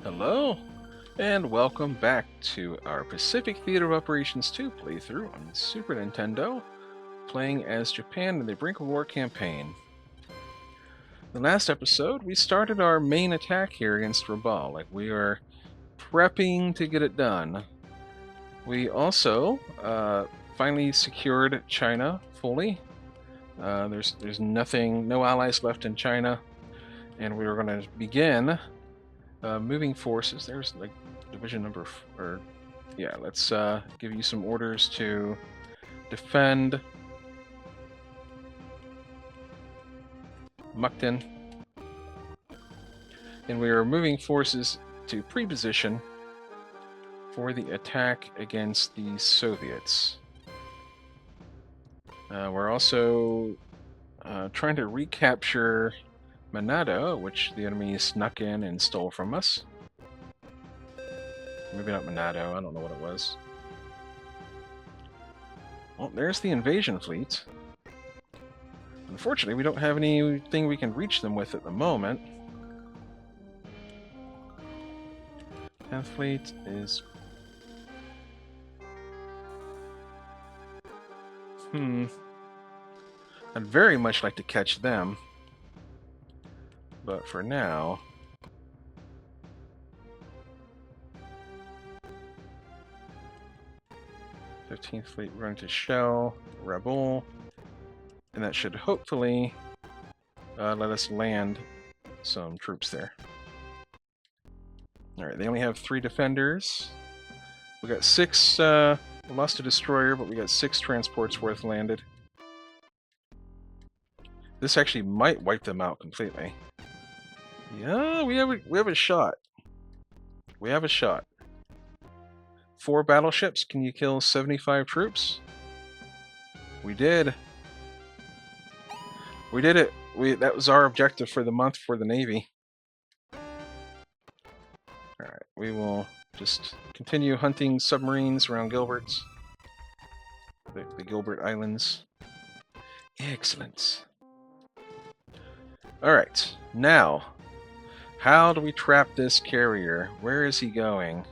Hello, and welcome back to our Pacific Theater of Operations 2 playthrough on Super Nintendo, playing as Japan in the Brink of War campaign. The last episode, we started our main attack here against Rabaul, like we are prepping to get it done. We also finally secured China fully. There's no allies left in China, and we are going to begin moving forces. There's like division number, let's give you some orders to defend Mukden. And we are moving forces to pre-position for the attack against the Soviets. We're also trying to recapture Manado, which the enemy snuck in and stole from us. Maybe not Manado, I don't know what it was. Well, there's the invasion fleet. Unfortunately, we don't have anything we can reach them with at the moment. 10th Fleet is... I'd very much like to catch them. But for now... 15th Fleet, we're going to shell Rabaul. And that should hopefully let us land some troops there. Alright, they only have 3 defenders. We got 6, we lost a destroyer, but we got 6 transports worth landed. This actually might wipe them out completely. Yeah, we have a shot. We have a shot. 4 battleships, can you kill 75 troops? We did. We did it. That was our objective for the month for the Navy. Alright, we will just continue hunting submarines around Gilbert's. The Gilbert Islands. Excellent. Alright, now, how do we trap this carrier? Where is he going?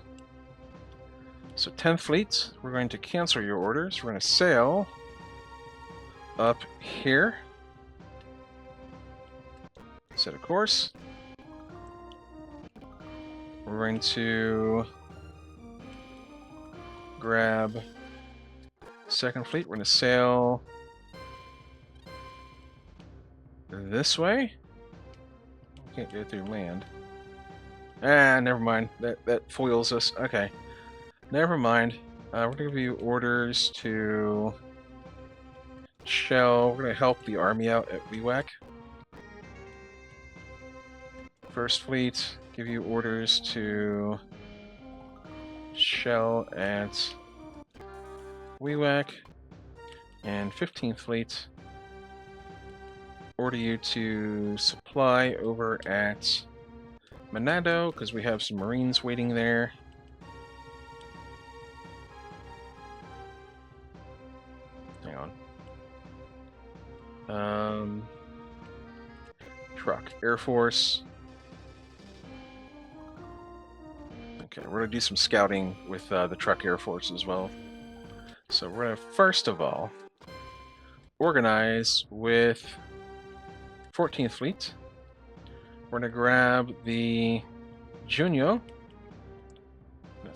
So 10th Fleet, we're going to cancel your orders. We're going to sail up here. Set a course. We're going to grab 2nd Fleet. We're going to sail this way. We can't go through land. Ah, never mind. That foils us. Okay. Never mind. We're going to give you orders to shell. We're going to help the army out at Wewak. 1st Fleet, give you orders to shell at Wewak. And 15th Fleet, order you to supply over at Manado, because we have some Marines waiting there. Hang on. Truck. Air Force. Okay, we're going to do some scouting with the truck Air Force as well. So we're going to, first of all, organize with 14th Fleet. We're going to grab the Junio.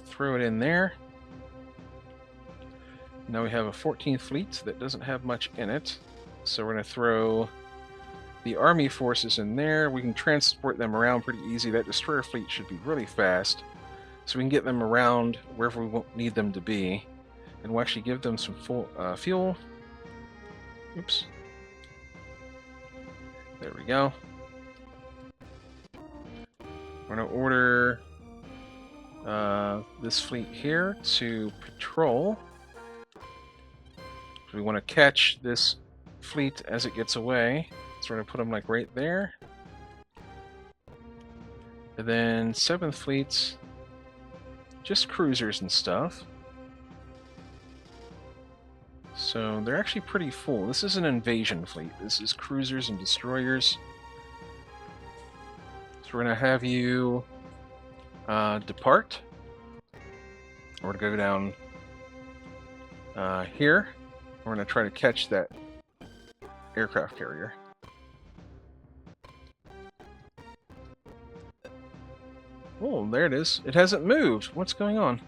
Throw it in there. Now we have a 14th Fleet that doesn't have much in it. So we're going to throw the Army forces in there. We can transport them around pretty easy. That destroyer fleet should be really fast. So we can get them around wherever we won't need them to be. And we'll actually give them some full fuel. Oops. There we go. We're going to order this fleet here to patrol. We want to catch this fleet as it gets away. So we're going to put them like right there. And then 7th Fleet, just cruisers and stuff. So they're actually pretty full. This is an invasion fleet. This is cruisers and destroyers. So we're going to have you Depart. We're going to go down here. We're going to try to catch that aircraft carrier. Oh, there it is. It hasn't moved. What's going on?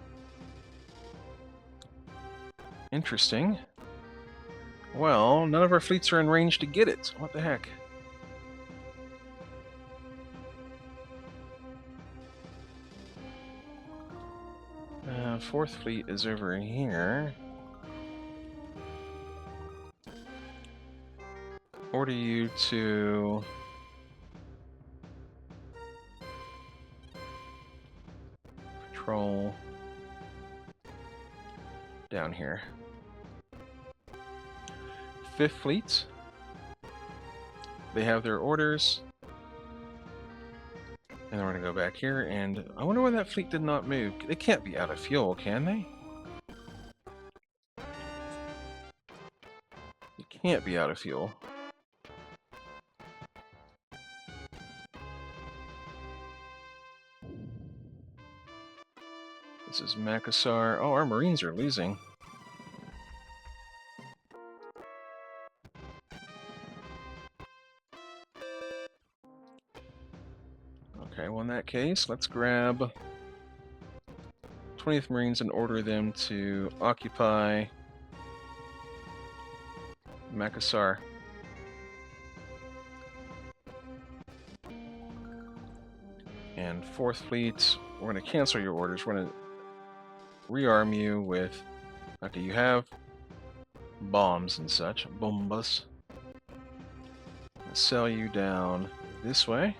Interesting. Well, none of our fleets are in range to get it. What the heck? Fourth fleet is over here. Order you to patrol down here. Fifth fleet. They have their orders. And then we're going to go back here, and I wonder why that fleet did not move. They can't be out of fuel, can they? They can't be out of fuel. This is Makassar. Oh, our Marines are losing. Okay, well in that case, let's grab 20th Marines and order them to occupy Makassar. And 4th Fleet, we're going to cancel your orders. We're going to rearm you with... Okay, you have bombs and such. Bombas. Sell you down this way.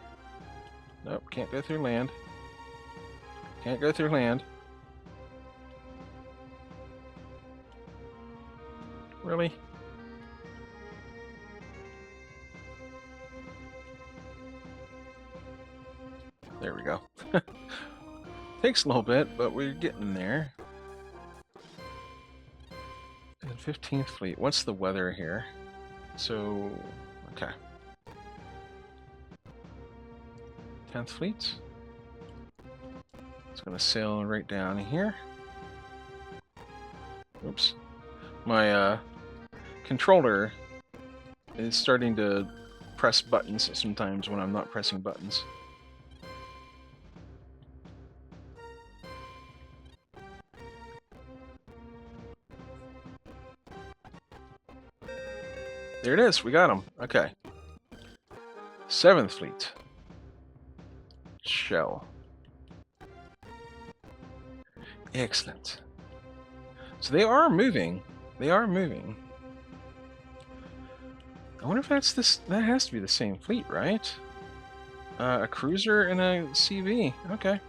Nope, can't go through land. Can't go through land. Really? There we go. Takes a little bit, but we're getting there. And 15th Fleet. What's the weather here? So, okay. 10th Fleet. It's going to sail right down here. Oops. My controller is starting to press buttons sometimes when I'm not pressing buttons. There it is. We got him. Okay. 7th Fleet. Shell. Excellent. So they are moving. They are moving. I wonder if that's this. That has to be the same fleet, right? A cruiser and a CV. Okay.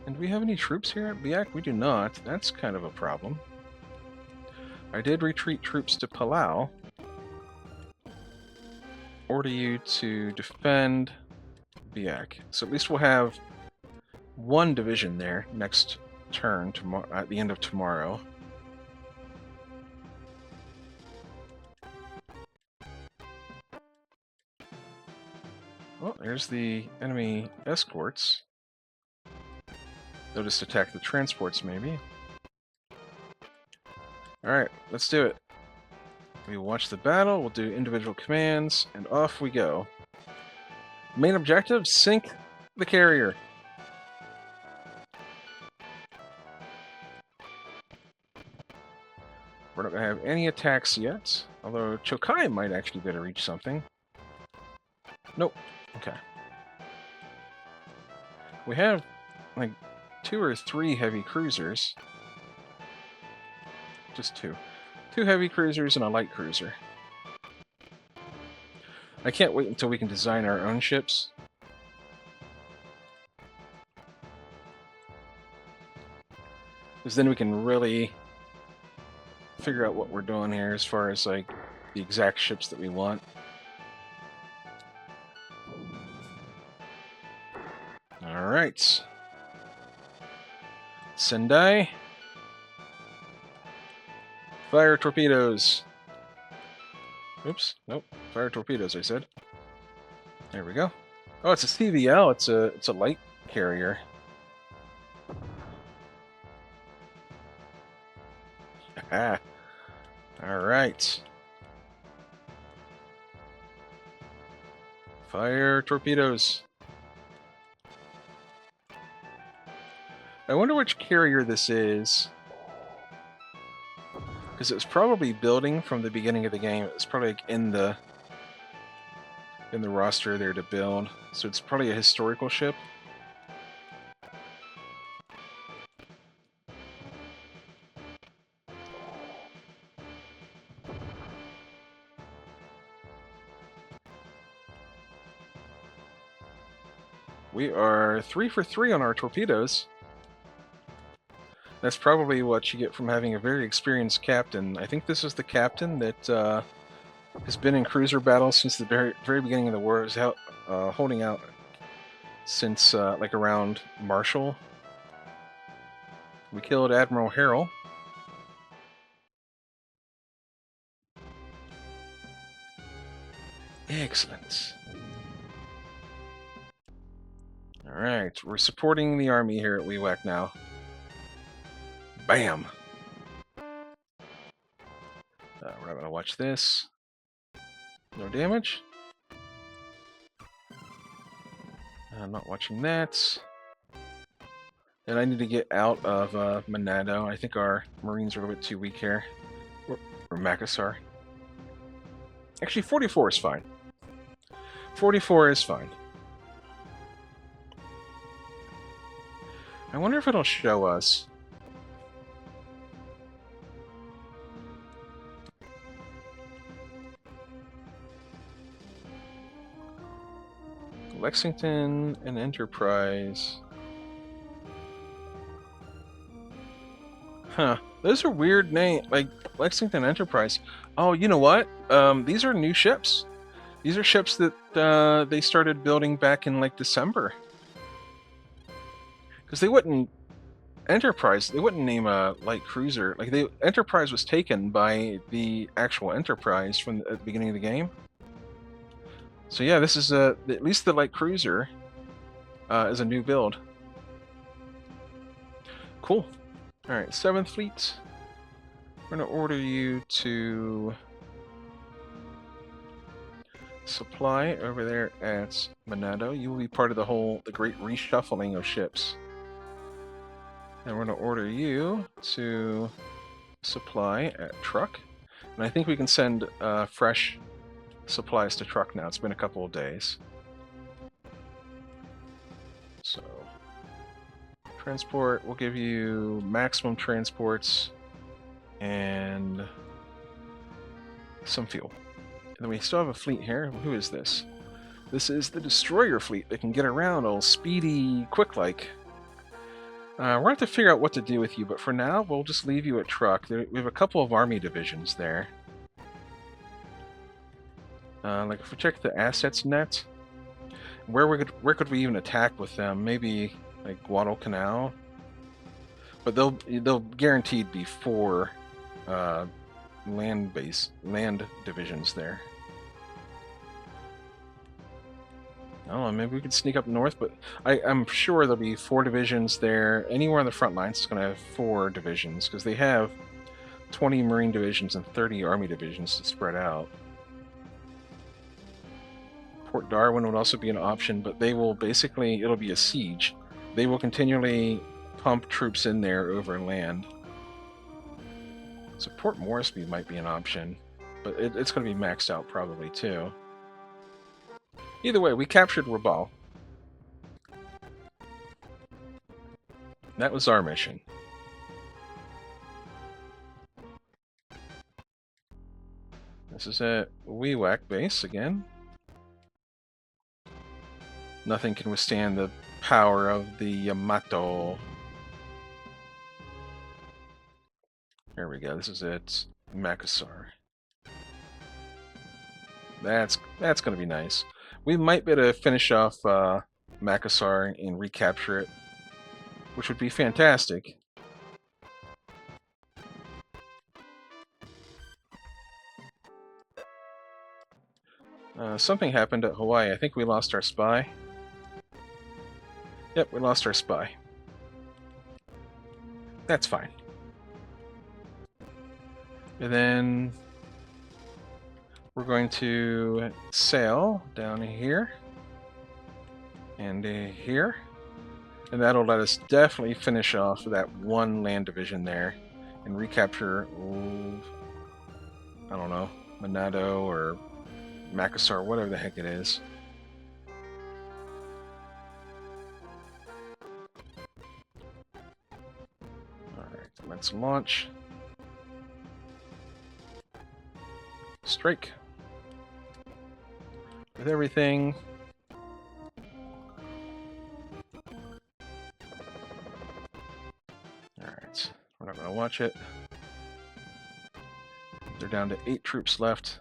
And do we have any troops here at Biak? We do not. That's kind of a problem. I did retreat troops to Palau. Order you to defend Biak. So at least we'll have one division there next turn, tomorrow, at the end of tomorrow. Oh, there's the enemy escorts. They'll just attack the transports, maybe. Alright, let's do it. We will watch the battle, we'll do individual commands, and off we go. Main objective, sink the carrier. We're not going to have any attacks yet, although Chokai might actually be able to reach something. Nope. Okay. We have, like, 2 or 3 heavy cruisers. Just 2. 2 heavy cruisers and a light cruiser. I can't wait until we can design our own ships. Because then we can really figure out what we're doing here as far as, like, the exact ships that we want. Alright. Sendai. Fire torpedoes. Oops, nope. Fire torpedoes, I said. There we go. Oh, it's a CVL. It's a light carrier. Ah, all right. Fire torpedoes. I wonder which carrier this is. Because it was probably building from the beginning of the game. It was probably like in the roster there to build. So it's probably a historical ship. We are 3 for 3 on our torpedoes. That's probably what you get from having a very experienced captain. I think this is the captain that has been in cruiser battles since the very beginning of the war. Is holding out since like around Marshall. We killed Admiral Harrell. Excellent. All right, we're supporting the army here at WEWAC now. Bam. We're not going to watch this. No damage. I'm not watching that. And I need to get out of Monado. I think our Marines are a little bit too weak here. Or Makassar. Actually, 44 is fine. 44 is fine. I wonder if it'll show us. Lexington and Enterprise. Huh. Those are weird names, like Lexington Enterprise. Oh, you know what? These are new ships. These are ships that they started building back in like December. Because they wouldn't Enterprise. They wouldn't name a light cruiser. Like Enterprise was taken by the actual Enterprise from the beginning of the game. So yeah, this is at least the light cruiser is a new build. Cool. All right, 7th Fleet. We're going to order you to supply over there at Monado. You will be part of the great reshuffling of ships. And we're going to order you to supply at Truck. And I think we can send fresh supplies to Truck now. It's been a couple of days. So, transport, we'll give you maximum transports and some fuel. And then we still have a fleet here. Who is this? This is the destroyer fleet that can get around all speedy, quick-like. We're going to have to figure out what to do with you, but for now, we'll just leave you at Truck. We have a couple of army divisions there. Like if we check the assets net, where could we even attack with them? Maybe like Guadalcanal, but they'll guaranteed be 4 land divisions there. I don't know, maybe we could sneak up north, but I'm sure there'll be 4 divisions there. Anywhere on the front lines is going to have 4 divisions, because they have 20 Marine divisions and 30 Army divisions to spread out. Port Darwin would also be an option, but they will basically, it'll be a siege. They will continually pump troops in there over land. So Port Moresby might be an option, but it's going to be maxed out probably too. Either way, we captured Rabaul. That was our mission. This is a WEWAC base again. Nothing can withstand the power of the Yamato. There we go. This is it. Makassar. That's going to be nice. We might be able to finish off Makassar and recapture it, which would be fantastic. Something happened at Hawaii. I think we lost our spy. Yep, we lost our spy. That's fine. And then we're going to sail down here and here. And that'll let us definitely finish off that one land division there and recapture, I don't know, Monado or Makassar, whatever the heck it is. Alright, let's launch. Strike. With everything. Alright, we're not going to watch it. They're down to 8 troops left.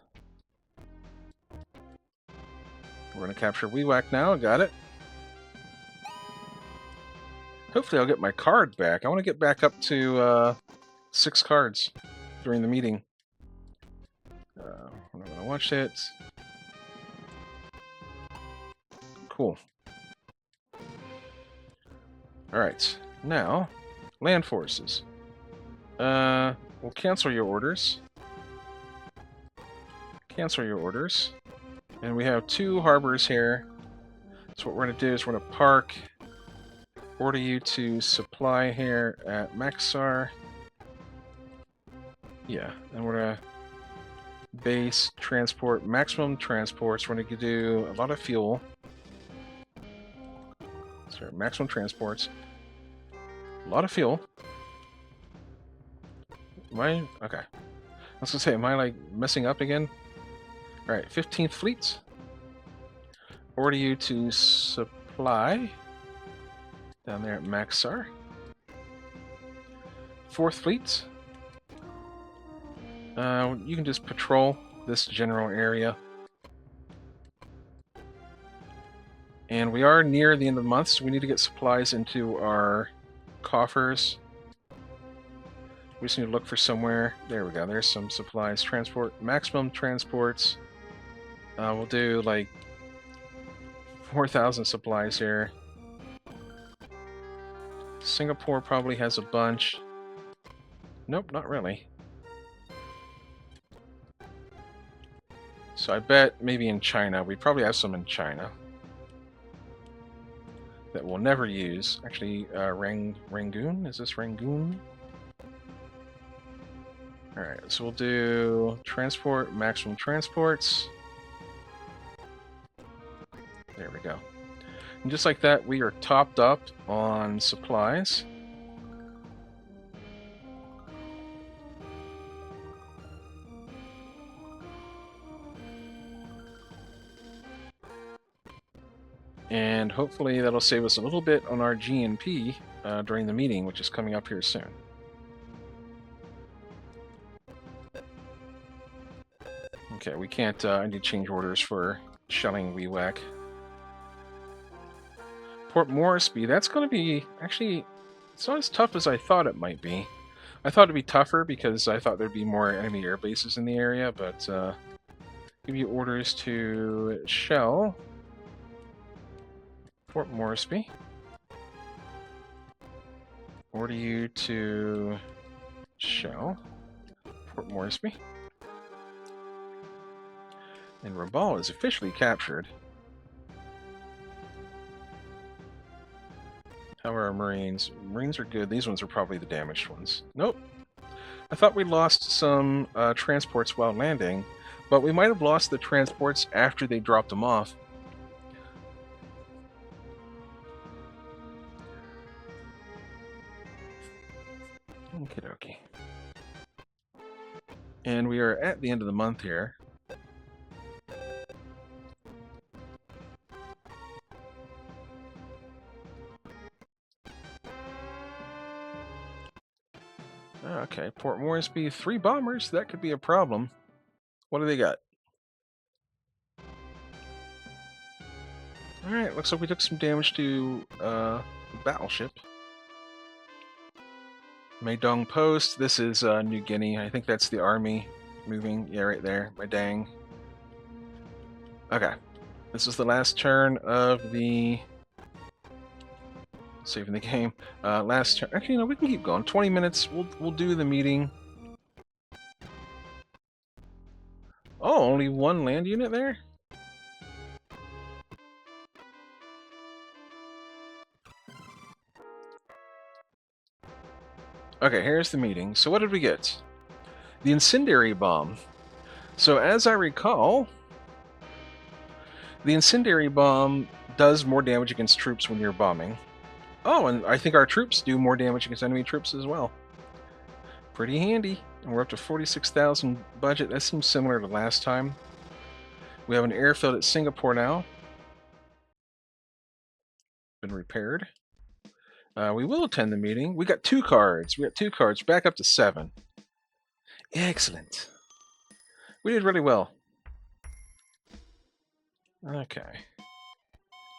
We're going to capture Wewak now. Got it. Hopefully I'll get my card back. I want to get back up to 6 cards during the meeting. We're not going to watch it. Cool. Alright, now, land forces. We'll cancel your orders. Cancel your orders. And we have 2 harbors here. So what we're going to do is we're going to park, order you to supply here at Makassar. Yeah, and we're going to base transport, maximum transports. We're going to do a lot of fuel. Sorry, maximum transports. A lot of fuel. Am I? Okay. I was going to say, am I like messing up again? Alright, 15th Fleet. Order you to supply down there at Makassar. 4th Fleet. You can just patrol this general area. And we are near the end of the month, so we need to get supplies into our coffers. We just need to look for somewhere. There we go. There's some supplies. Transport. Maximum transports. We'll do like 4,000 supplies here. Singapore probably has a bunch. Nope, not really. So I bet maybe in China. We probably have some in China that we'll never use. Actually, Rangoon? Is this Rangoon? Alright, so we'll do transport, maximum transports. There we go. And just like that, we are topped up on supplies. And hopefully that'll save us a little bit on our GNP during the meeting, which is coming up here soon. Okay, we can't, I need change orders for shelling Wewak. Port Moresby, that's going to be, actually, it's not as tough as I thought it might be. I thought it'd be tougher because I thought there'd be more enemy air bases in the area, but give you orders to shell Fort Moresby. Order you to shell Fort Moresby. And Rabaul is officially captured. How are our Marines? Marines are good. These ones are probably the damaged ones. Nope. I thought we lost some transports while landing, but we might have lost the transports after they dropped them off. Okie dokie. And we are at the end of the month here. Okay, Port Moresby, 3 bombers. That could be a problem. What do they got? Alright, looks like we took some damage to the battleship. Maydong Post. This is New Guinea. I think that's the army moving. Yeah, right there. Maydang. Okay. This is the last turn of the Saving the game. Last turn. Actually, no, we can keep going. 20 minutes. We'll do the meeting. Oh, only one land unit there? Okay, here's the meeting. So what did we get? The incendiary bomb. So as I recall, the incendiary bomb does more damage against troops when you're bombing. Oh, and I think our troops do more damage against enemy troops as well. Pretty handy. And we're up to 46,000 budget. That seems similar to last time. We have an airfield at Singapore now. Been repaired. We will attend the meeting. We got 2 cards. We got 2 cards. Back up to 7. Excellent. We did really well. Okay.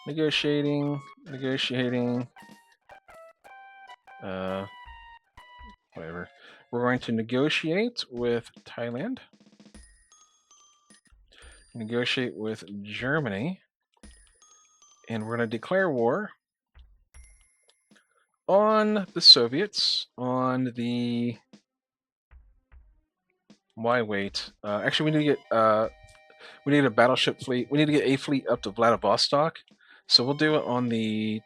Negotiating. Whatever. We're going to negotiate with Thailand. Negotiate with Germany. And we're going to declare war on the Soviets, on the... Why wait? Actually, we need a battleship fleet. We need to get a fleet up to Vladivostok. So we'll do it on the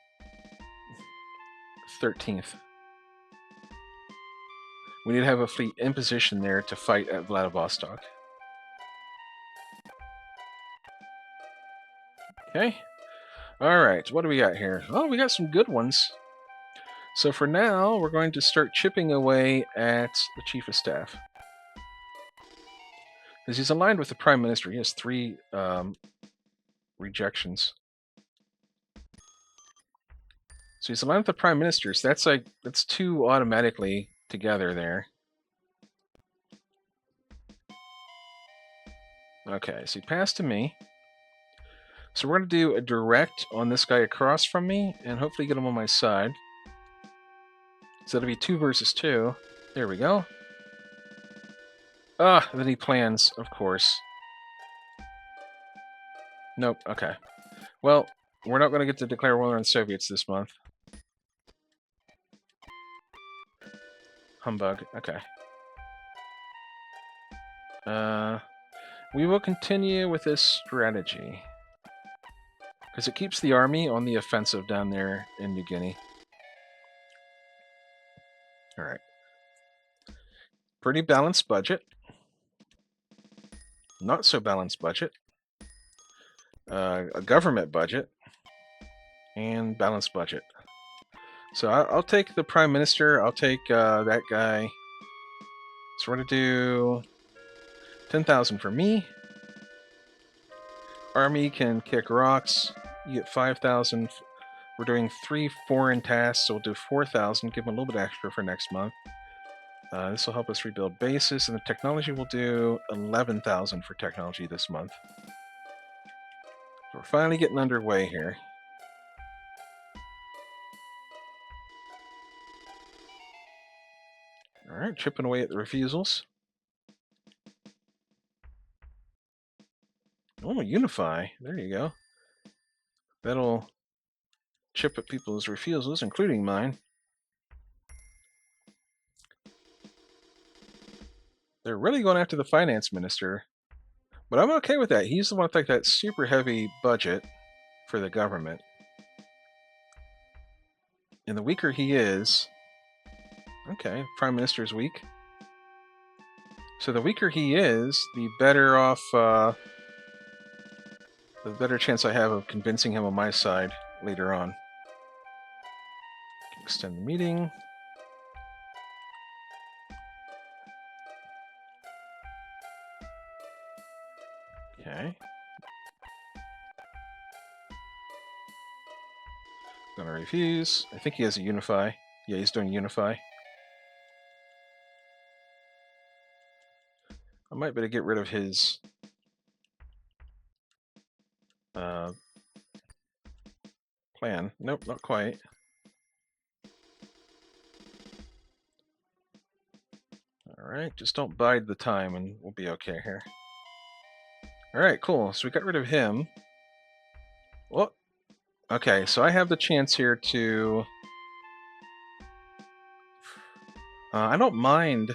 13th. We need to have a fleet in position there to fight at Vladivostok. Okay. Alright, what do we got here? Oh, we got some good ones. So for now, we're going to start chipping away at the Chief of Staff. Because he's aligned with the Prime Minister. He has 3 rejections. So he's aligned with the Prime Minister, so that's 2 automatically together there. Okay, so he passed to me. So we're going to do a direct on this guy across from me, and hopefully get him on my side. So that'll be 2 versus 2. There we go. Ah, then he plans, of course. Nope, okay. Well, we're not going to get to declare war on Soviets this month. Humbug, okay. We will continue with this strategy. Because it keeps the army on the offensive down there in New Guinea. Alright. Pretty balanced budget. Not so balanced budget. A government budget. And balanced budget. So I'll take the Prime Minister. I'll take that guy. So we're going to do 10,000 for me. Army can kick rocks. You get 5,000. We're doing 3 foreign tasks, so we'll do 4,000. Give them a little bit extra for next month. This will help us rebuild bases, and the technology will do 11,000 for technology this month. So we're finally getting underway here. Alright, chipping away at the refusals. Oh, unify. There you go. That'll chip at people's refusals, including mine. They're really going after the finance minister. But I'm okay with that. He's the one with like that super heavy budget for the government. And the weaker he is... Okay, Prime Minister's weak. So the weaker he is, the better off... the better chance I have of convincing him on my side later on. Extend the meeting. Okay. Gonna refuse. I think he has a unify. Yeah, he's doing unify. I might better get rid of his plan. Nope, not quite. Alright, just don't bide the time and we'll be okay here. Alright, cool. So we got rid of him. Well, okay, so I have the chance here to I don't mind.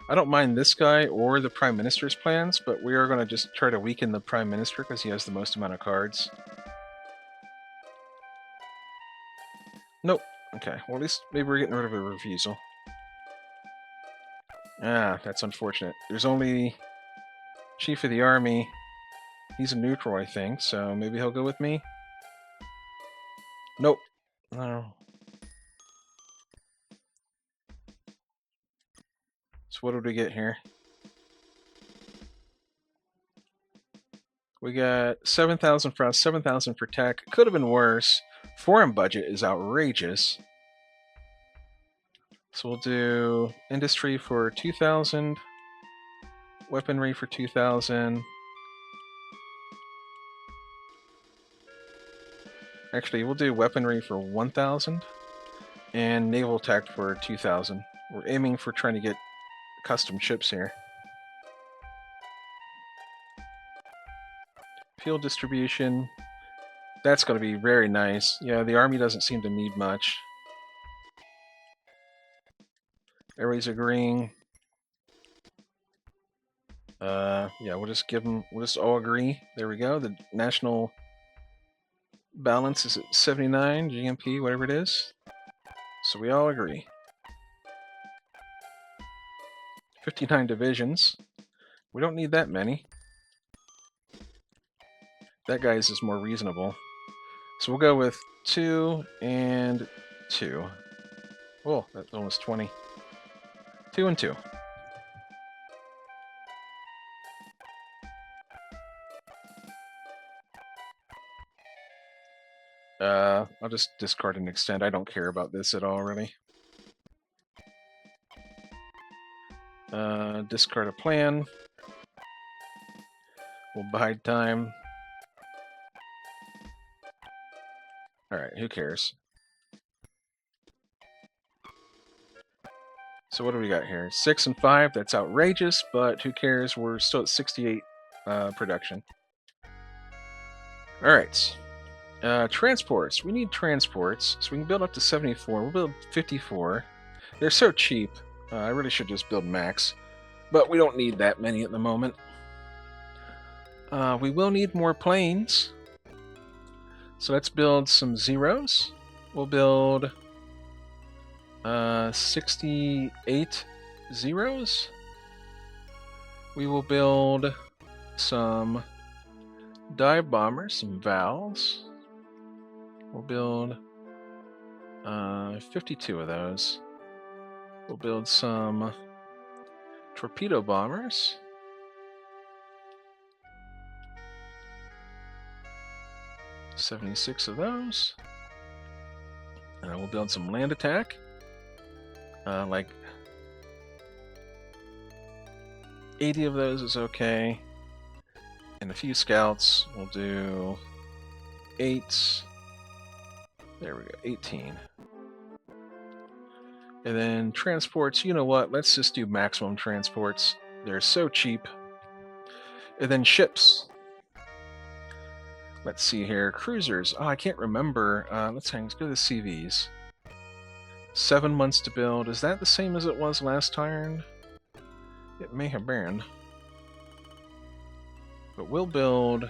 I don't mind this guy or the Prime Minister's plans, but we are going to just try to weaken the Prime Minister because he has the most amount of cards. Nope. Okay, well at least maybe we're getting rid of a refusal. Ah, that's unfortunate. There's only Chief of the Army. He's a neutral, I think, so maybe he'll go with me? Nope. No. So what did we get here? We got 7,000 for us, 7,000 for tech. Could have been worse. Foreign budget is outrageous. So we'll do industry for 2,000, weaponry for 2,000. Actually, we'll do weaponry for 1,000 and naval tech for 2,000. We're aiming for trying to get custom ships here. Fuel distribution. That's going to be very nice. Yeah, the army doesn't seem to need much. Everybody's agreeing. Yeah, we'll just give them. We'll just all agree. There we go. The national balance is at 79 GMP, whatever it is. So we all agree. 59 divisions. We don't need that many. That guy's is more reasonable. So we'll go with 2 and 2. Oh, that's almost 20. 2 and 2. I'll just discard and extend. I don't care about this at all, really. Discard a plan. We'll bide time. Alright, who cares? So what do we got here? 6 and 5, that's outrageous, but who cares? We're still at 68 production. Alright. Transports. We need transports, so we can build up to 74. We'll build 54. They're so cheap. I really should just build max, but we don't need that many at the moment. We will need more planes, so let's build some zeros. We'll build 68 zeros. We will build some dive bombers, some Vals. We'll build 52 of those. We'll build some torpedo bombers. $76 of those. We'll build some land attack. Like 80 of those is okay. And a few scouts. We'll do 8. There we go, 18. And then transports, you know what? Let's just do maximum transports. They're so cheap. And then ships. Let's see here. Cruisers. Oh, I can't remember. Let's go to the CVs. 7 months to build. Is that the same as it was last turn? It may have been. But we'll build...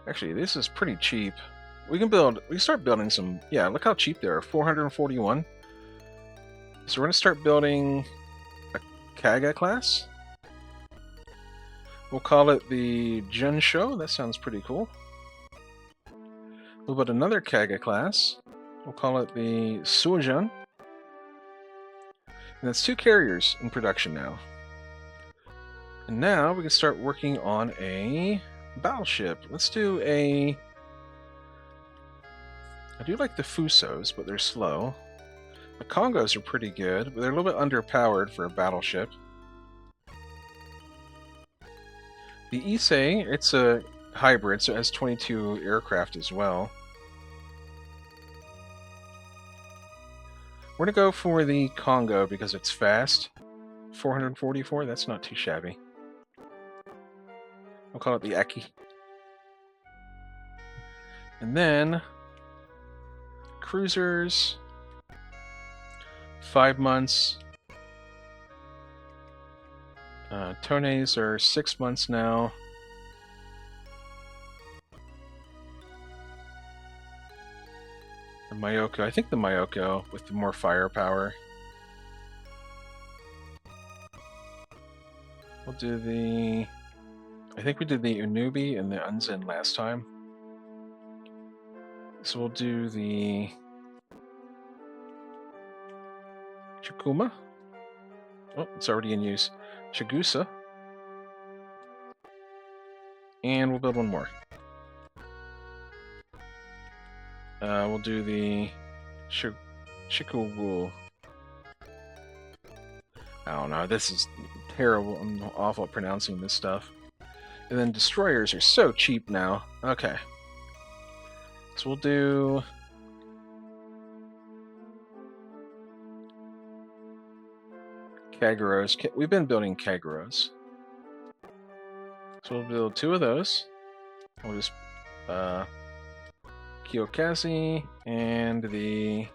Actually, this is pretty cheap. We can start building some... Yeah, look how cheap they are. 441. So we're going to start building a Kaga class. We'll call it the Junsho. That sounds pretty cool. We'll build another Kaga class. We'll call it the Suojun. And that's 2 carriers in production now. And now we can start working on a battleship. Let's do a... I do like the Fusos, but they're slow. The Congos are pretty good, but they're a little bit underpowered for a battleship. The Issei, it's a hybrid, so it has 22 aircraft as well. We're going to go for the Congo because it's fast. 444, that's not too shabby. We'll call it the Eki. And then cruisers, 5 months. Tones are 6 months now. The Mayoko, I think the Mayoko with the more firepower. We'll do the... I think we did the Unubi and the Unzen last time. So we'll do the Chikuma. Oh, it's already in use. Chigusa. And we'll build one more. We'll do the Chikuwu. I don't know, this is terrible. I'm awful at pronouncing this stuff. And then destroyers are so cheap now. Okay. So we'll do... Kageros. We've been building Kageros. So we'll build 2 of those. We'll just... Kiyokazi and the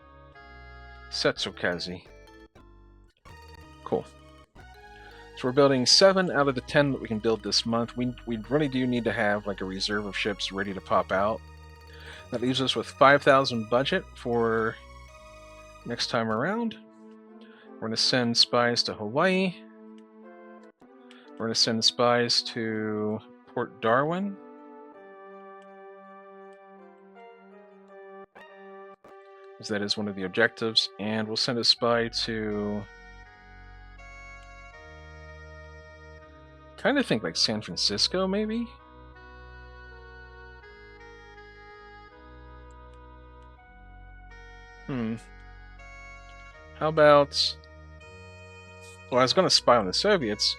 Setsukazi. Cool. So we're building 7 out of the 10 that we can build this month. We really do need to have like a reserve of ships ready to pop out. That leaves us with 5,000 budget for next time around. We're going to send spies to Hawaii. We're going to send spies to Port Darwin. Because that is one of the objectives. And we'll send a spy to... kind of think like San Francisco, maybe? How about... well, I was going to spy on the Soviets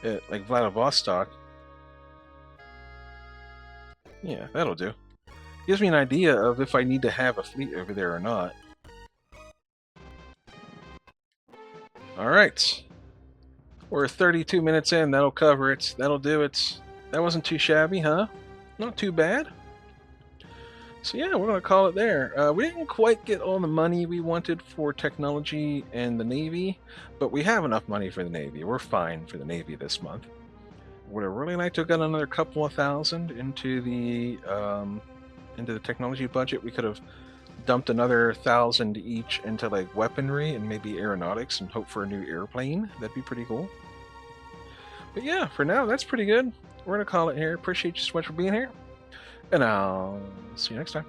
at, like, Vladivostok. Yeah, that'll do. Gives me an idea of if I need to have a fleet over there or not. Alright. We're 32 minutes in. That'll cover it. That'll do it. That wasn't too shabby, huh? Not too bad. So yeah, we're going to call it there. We didn't quite get all the money we wanted for technology and the Navy, but we have enough money for the Navy. We're fine for the Navy this month. Would I really like to have got another couple of thousand into the technology budget? We could have dumped another 1,000 each into like weaponry and maybe aeronautics and hope for a new airplane. That'd be pretty cool. But yeah, for now, that's pretty good. We're going to call it here. Appreciate you so much for being here. And I'll see you next time.